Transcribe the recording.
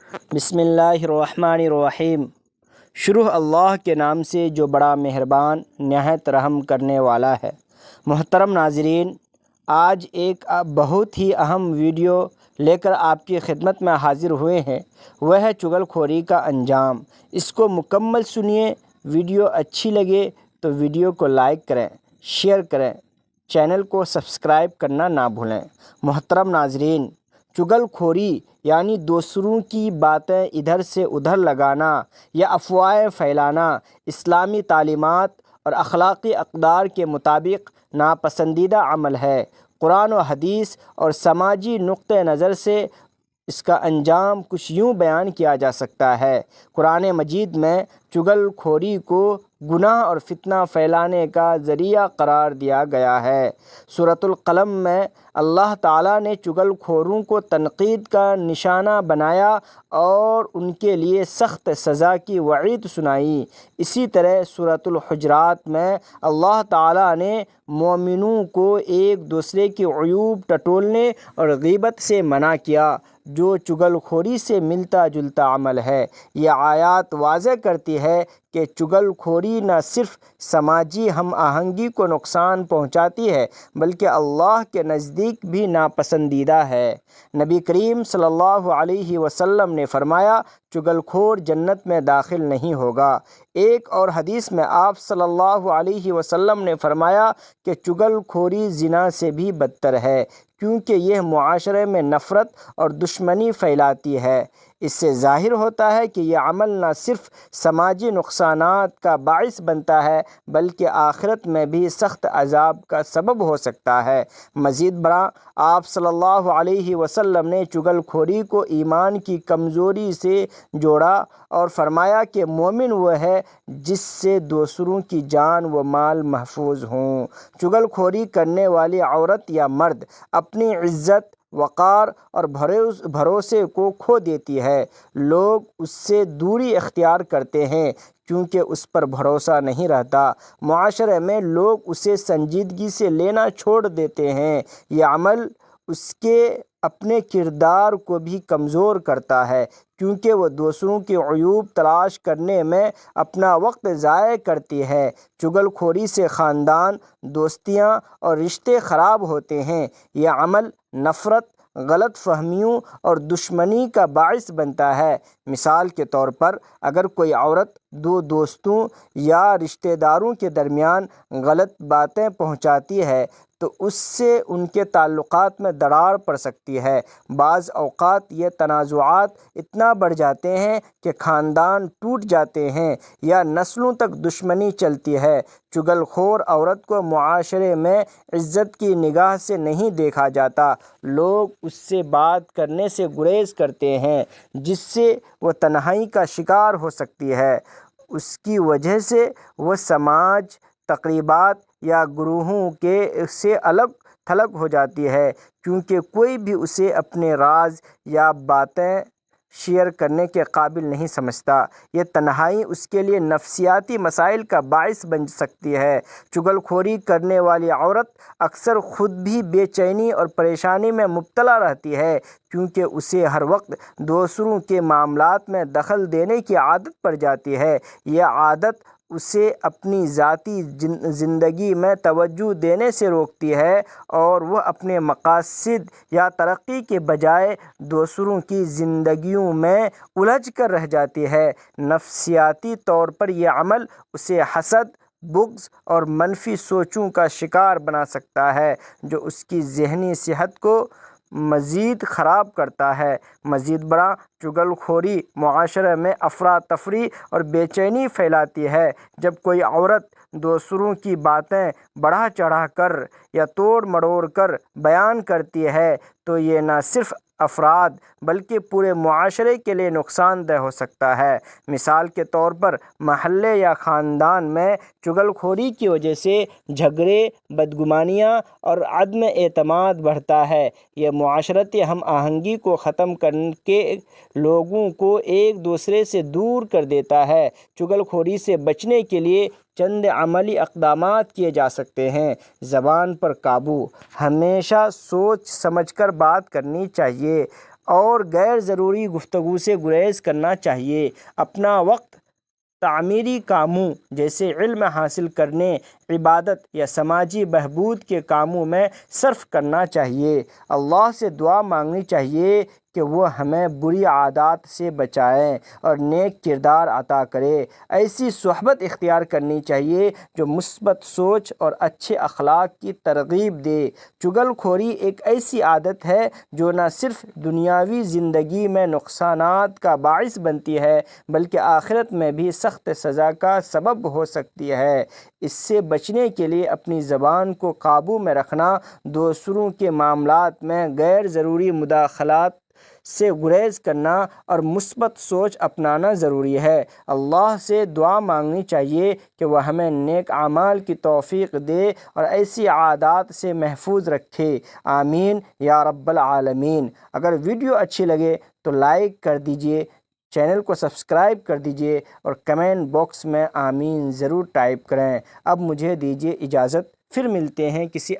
بسم اللہ الرحمن الرحیم۔ شروع اللہ کے نام سے جو بڑا مہربان نہایت رحم کرنے والا ہے۔ محترم ناظرین، آج ایک بہت ہی اہم ویڈیو لے کر آپ کی خدمت میں حاضر ہوئے ہیں، وہ ہے چغل خوری کا انجام۔ اس کو مکمل سنیے۔ ویڈیو اچھی لگے تو ویڈیو کو لائک کریں، شیئر کریں، چینل کو سبسکرائب کرنا نہ بھولیں۔ محترم ناظرین، چغل خوری یعنی دوسروں کی باتیں ادھر سے ادھر لگانا یا افواہیں پھیلانا اسلامی تعلیمات اور اخلاقی اقدار کے مطابق ناپسندیدہ عمل ہے۔ قرآن و حدیث اور سماجی نقطہ نظر سے اس کا انجام کچھ یوں بیان کیا جا سکتا ہے۔ قرآن مجید میں چغل خوری کو گناہ اور فتنہ پھیلانے کا ذریعہ قرار دیا گیا ہے۔ سورۃ القلم میں اللہ تعالیٰ نے چغل خوروں کو تنقید کا نشانہ بنایا اور ان کے لیے سخت سزا کی وعید سنائی۔ اسی طرح سورۃ الحجرات میں اللہ تعالیٰ نے مومنوں کو ایک دوسرے کے عیوب ٹٹولنے اور غیبت سے منع کیا، جو چغل خوری سے ملتا جلتا عمل ہے۔ یہ آیات واضح کرتی ہے کہ چغل خوری نہ صرف سماجی ہم آہنگی کو نقصان پہنچاتی ہے بلکہ اللہ کے نزدیک بھی ناپسندیدہ ہے۔ نبی کریم صلی اللہ علیہ وسلم نے فرمایا، چغل خور جنت میں داخل نہیں ہوگا۔ ایک اور حدیث میں آپ صلی اللہ علیہ وسلم نے فرمایا کہ چغل خوری زنا سے بھی بدتر ہے، کیونکہ یہ معاشرے میں نفرت اور دشمنی پھیلاتی ہے۔ اس سے ظاہر ہوتا ہے کہ یہ عمل نہ صرف سماجی نقصانات کا باعث بنتا ہے بلکہ آخرت میں بھی سخت عذاب کا سبب ہو سکتا ہے۔ مزید برآں آپ صلی اللہ علیہ وسلم نے چغل خوری کو ایمان کی کمزوری سے جوڑا اور فرمایا کہ مومن وہ ہے جس سے دوسروں کی جان و مال محفوظ ہوں۔ چغل خوری کرنے والی عورت یا مرد اپنی عزت، وقار اور بھروسے کو کھو دیتی ہے۔ لوگ اس سے دوری اختیار کرتے ہیں کیونکہ اس پر بھروسہ نہیں رہتا۔ معاشرے میں لوگ اسے سنجیدگی سے لینا چھوڑ دیتے ہیں۔ یہ عمل اس کے اپنے کردار کو بھی کمزور کرتا ہے، کیونکہ وہ دوسروں کے عیوب تلاش کرنے میں اپنا وقت ضائع کرتی ہے۔ چغل خوری سے خاندان، دوستیاں اور رشتے خراب ہوتے ہیں۔ یہ عمل نفرت، غلط فہمیوں اور دشمنی کا باعث بنتا ہے۔ مثال کے طور پر، اگر کوئی عورت دو دوستوں یا رشتہ داروں کے درمیان غلط باتیں پہنچاتی ہے تو اس سے ان کے تعلقات میں دراڑ پڑ سکتی ہے۔ بعض اوقات یہ تنازعات اتنا بڑھ جاتے ہیں کہ خاندان ٹوٹ جاتے ہیں یا نسلوں تک دشمنی چلتی ہے۔ چغل خور عورت کو معاشرے میں عزت کی نگاہ سے نہیں دیکھا جاتا۔ لوگ اس سے بات کرنے سے گریز کرتے ہیں، جس سے وہ تنہائی کا شکار ہو سکتی ہے۔ اس کی وجہ سے وہ سماج، تقریبات یا گروہوں سے الگ تھلگ ہو جاتی ہے، کیونکہ کوئی بھی اسے اپنے راز یا باتیں شیئر کرنے کے قابل نہیں سمجھتا۔ یہ تنہائی اس کے لیے نفسیاتی مسائل کا باعث بن سکتی ہے۔ چغل خوری کرنے والی عورت اکثر خود بھی بے چینی اور پریشانی میں مبتلا رہتی ہے، کیونکہ اسے ہر وقت دوسروں کے معاملات میں دخل دینے کی عادت پڑ جاتی ہے۔ یہ عادت اسے اپنی ذاتی زندگی میں توجہ دینے سے روکتی ہے اور وہ اپنے مقاصد یا ترقی کے بجائے دوسروں کی زندگیوں میں الجھ کر رہ جاتی ہے۔ نفسیاتی طور پر یہ عمل اسے حسد، بغض اور منفی سوچوں کا شکار بنا سکتا ہے، جو اس کی ذہنی صحت کو مزید خراب کرتا ہے۔ مزید برآں چغل خوری معاشرے میں افراتفری اور بے چینی پھیلاتی ہے۔ جب کوئی عورت دوسروں کی باتیں بڑھا چڑھا کر یا توڑ مڑوڑ کر بیان کرتی ہے تو یہ نہ صرف افراد بلکہ پورے معاشرے کے لیے نقصان دہ ہو سکتا ہے۔ مثال کے طور پر، محلے یا خاندان میں چغل خوری کی وجہ سے جھگڑے، بدگمانیاں اور عدم اعتماد بڑھتا ہے۔ یہ معاشرتی ہم آہنگی کو ختم کر کے لوگوں کو ایک دوسرے سے دور کر دیتا ہے۔ چغل خوری سے بچنے کے لیے چند عملی اقدامات کیے جا سکتے ہیں۔ زبان پر قابو۔ ہمیشہ سوچ سمجھ کر بات کرنی چاہیے اور غیر ضروری گفتگو سے گریز کرنا چاہیے۔ اپنا وقت تعمیری کاموں جیسے علم حاصل کرنے، عبادت یا سماجی بہبود کے کاموں میں صرف کرنا چاہیے۔ اللہ سے دعا مانگنی چاہیے کہ وہ ہمیں بری عادات سے بچائے اور نیک کردار عطا کرے۔ ایسی صحبت اختیار کرنی چاہیے جو مثبت سوچ اور اچھے اخلاق کی ترغیب دے۔ چغل خوری ایک ایسی عادت ہے جو نہ صرف دنیاوی زندگی میں نقصانات کا باعث بنتی ہے بلکہ آخرت میں بھی سخت سزا کا سبب ہو سکتی ہے۔ اس سے بچنے کے لیے اپنی زبان کو قابو میں رکھنا، دوسروں کے معاملات میں غیر ضروری مداخلات سے گریز کرنا اور مثبت سوچ اپنانا ضروری ہے۔ اللہ سے دعا مانگنی چاہیے کہ وہ ہمیں نیک اعمال کی توفیق دے اور ایسی عادات سے محفوظ رکھے۔ آمین یا رب العالمین۔ اگر ویڈیو اچھی لگے تو لائک کر دیجئے، چینل کو سبسکرائب کر دیجئے اور کمنٹ باکس میں آمین ضرور ٹائپ کریں۔ اب مجھے دیجئے اجازت، پھر ملتے ہیں کسی